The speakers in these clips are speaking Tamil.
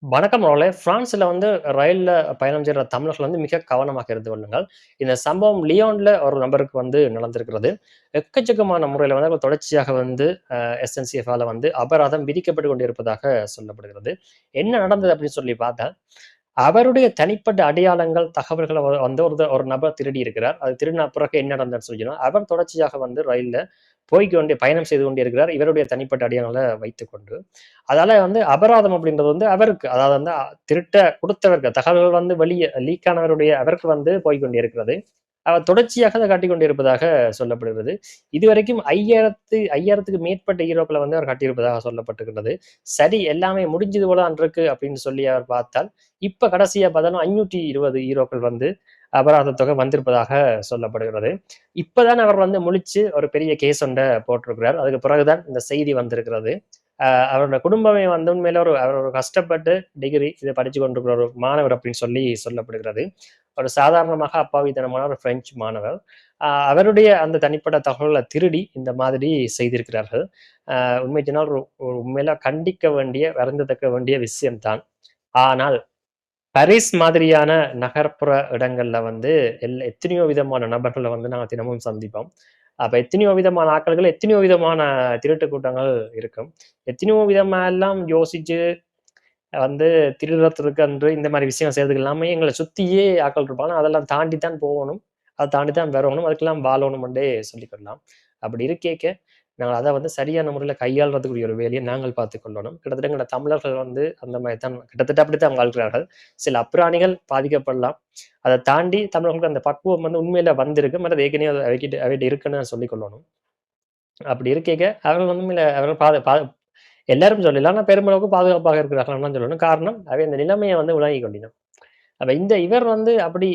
வணக்கம் அவர்களே. பிரான்ஸ்ல ரயில்ல பயணம் செய்ற தமிழர்கள் மிக கவனமாக இருந்து கொள்ளுங்கள். இந்த சம்பவம் லியோன்ல ஒரு நபருக்கு நடந்திருக்கிறது. எக்கச்சக்கமான முறையில அவர் தொடர்ச்சியாக SNCF-ஆல அபராதம் விதிக்கப்பட்டு கொண்டிருப்பதாக சொல்லப்படுகிறது. என்ன நடந்தது அப்படின்னு சொல்லி பார்த்தா, அவருடைய தனிப்பட்ட அடையாளங்கள், தகவல்கள ஒரு நபர் திருடி இருக்கிறார். அது திருடின பிறகு என்ன நடந்ததுன்னு சொன்னீங்கன்னா, அவர் தொடர்ச்சியாக ரயில்ல பயணம் செய்து கொண்டிருக்கிறார். இவருடைய தனிப்பட்ட அடையாளங்கள வைத்துக்கொண்டு. அதால அபராதம் அப்படின்றது அவருக்கு, அதாவது திருட்ட குடுத்தவருக்கு தகவல்கள் வெளிய லீக் ஆனவருடைய அவருக்கு போய்க் கொண்டிருக்கிறது. அவர் தொடர்ச்சியாக அத காட்டிக் கொண்டிருப்பதாக சொல்லப்படுகிறது. இதுவரைக்கும் 5000த்துக்கு மேற்பட்ட ஹீரோக்கள அவர் காட்டியிருப்பதாக சொல்லப்பட்டிருக்கிறது. சரி, எல்லாமே முடிஞ்சது போல இருக்கு அப்படின்னு சொல்லி அவர் பார்த்தால், இப்ப கடைசியா பார்த்தாலும் 520 ஹீரோக்கள் அபராத தொகை வந்திருப்பதாக சொல்லப்படுகிறது. இப்பதான் அவர் முழிச்சு ஒரு பெரிய கேஸ் ஒண்ட போட்டிருக்கிறார். அதுக்கு பிறகுதான் இந்த செய்தி வந்திருக்கிறது. அவரோட குடும்பமே உண்மையில அவர் ஒரு கஷ்டப்பட்டு டிகிரி இத படிச்சு கொண்டிருக்கிற ஒரு மாணவர் அப்படின்னு சொல்லி சொல்லப்படுகிறது. ஒரு சாதாரணமாக அப்பாவித்தனமான ஒரு பிரெஞ்சு மாணவர். அவருடைய அந்த தனிப்பட்ட தகவல்கள திருடி இந்த மாதிரி செய்திருக்கிறார்கள். உண்மை சொன்னால் உண்மையில கண்டிக்க வேண்டிய, வருந்தத்தக்க வேண்டிய விஷயம் தான். ஆனால் பாரிஸ் மாதிரியான நகர்ப்புற இடங்கள்ல எத்தனையோ விதமான நபர்கள நாங்க தினமும் சந்திப்போம். அப்ப எத்தனையோ விதமான ஆட்கள், எத்தனையோ விதமான திருட்டு கூட்டங்கள் இருக்கும். எத்தனையோ விதமா எல்லாம் யோசிச்சு வந்து திருடுறதுக்கு அன்று இந்த மாரி விஷயம் செய்றதுக்கு எல்லாமே எங்கள சுத்தியே ஆட்கள் இருப்பாங்க. அதெல்லாம் தாண்டி தான் போகணும். அத தாண்டி தான் வரணும். அதுக்கெல்லாம் வாழணும்ன்றே சொல்லிக்கிடலாம். அப்படி இருக்கேக்க, நாங்க அத சரியான முறையில கையாள்றதுக்குரிய ஒரு வேலைய நாங்கள் பார்த்துக் கொள்ளணும். கிட்டத்தட்ட எங்கட தமிழர்கள் அந்த மாரி தான் கிட்டத்தட்ட அப்படித்தான் வாழ்கிறார்கள். சில அப்ராணிகள் பாதிக்கப்படலாம். அத தாண்டி தமிழர்களுக்கு அந்த பக்குவம் உண்மையில வந்திருக்கு. மற்றது ஏற்கனவே அவைட்ட இருக்குன்னு சொல்லிக் கொள்ளணும். அப்படி இருக்கேக்க, அவர்கள் உண்மையில அவர்கள் பாது பா எல்லாரும் சொல்லல. ஆனா பெருமளவுக்கு பாதுகாப்பாக இருக்கிறார்கள்ன்னு தான் சொல்லணும். காரணம், அவை இந்த நிலைமைய விளங்கிக் கொண்டினோம். அப்ப இவர் அப்படி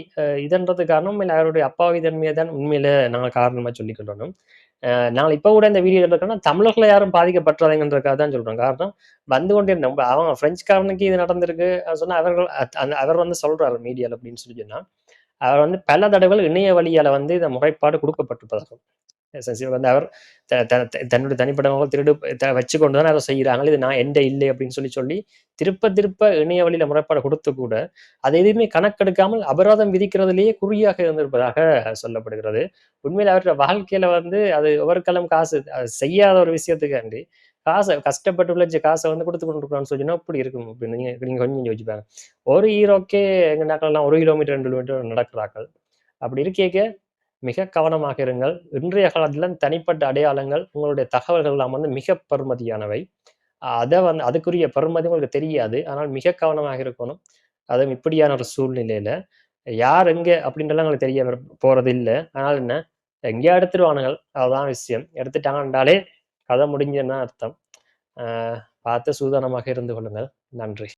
இதன்றதுக்கு காரணம் உண்மையில அவருடைய அப்பாவி தன்மைய தான் உண்மையில நாங்க காரணமா சொல்லிக் கொள்ளணும். நாங்க இப்ப கூட இந்த வீடியோ எடுக்கிறோம்னா, தமிழர்கள யாரும் பாதிக்கப்பட்டுறாதீங்கன்றதுக்காக தான் சொல்றோம். காரணம், வந்து கொண்டிருந்த அவங்க பிரெஞ்சுக்காரனுக்கு இது நடந்திருக்கு சொன்னா அவர்கள் அவர் சொல்றாரு மீடியால அப்படின்னு சொல்லி சொன்னா, அவர் பல தடவைகள் இணைய வழியால இத முறைப்பாடு குடுக்கப்பட்டிருப்பதாகும். எஸ்எஸ்சி அவர் தன்னுடைய தனிப்பட்ட திருடு வச்சுக்கொண்டு தான் அதை செய்யறாங்க. இது நான் என்ட இல்லை அப்படின்னு சொல்லி திருப்ப திருப்ப இணைய வழியில முறைப்பாடு கொடுத்து கூட அதை எதுவுமே கணக்கெடுக்காமல் அபராதம் விதிக்கிறதுலேயே குறியாக இருந்திருப்பதாக சொல்லப்படுகிறது. உண்மையில அவருடைய வாழ்க்கையில அது ஒவ்வொருக்கெல்லாம் காசு செய்யாத ஒரு விஷயத்துக்காண்டி காசை கஷ்டப்பட்டு உழைச்ச காசை கொடுத்து கொண்டிருக்கான்னு சொன்னா இப்படி இருக்கும் அப்படின்னு நீங்க நீங்க கொஞ்சம் யோசிப்பாங்க. ஒரு ஹீரோக்கே எங்க நாட்கள் 1 கிலோமீட்டர் 2 கிலோமீட்டர் நடக்கிறார்கள். அப்படி இருக்கேக்க மிக கவனமாக இருங்கள். இன்றைய காலத்துல தனிப்பட்ட அடையாளங்கள், உங்களுடைய தகவல்கள் எல்லாம் மிக பெறுமதியானவை. அத அதுக்குரிய பெறுமதி உங்களுக்கு தெரியாது. ஆனால் மிக கவனமாக இருக்கணும். அதுவும் இப்படியான ஒரு சூழ்நிலையில. யார் எங்க அப்படின்றலாம் உங்களுக்கு தெரிய போறதில்ல. ஆனால் என்ன, எங்கேயோ எடுத்துருவானுங்கள். அதுதான் விஷயம். எடுத்துட்டாங்கன்றாலே கதை முடிஞ்சுன்னு தான் அர்த்தம். அ பார்த்து சூதானமாக இருந்து கொள்ளுங்கள். நன்றி.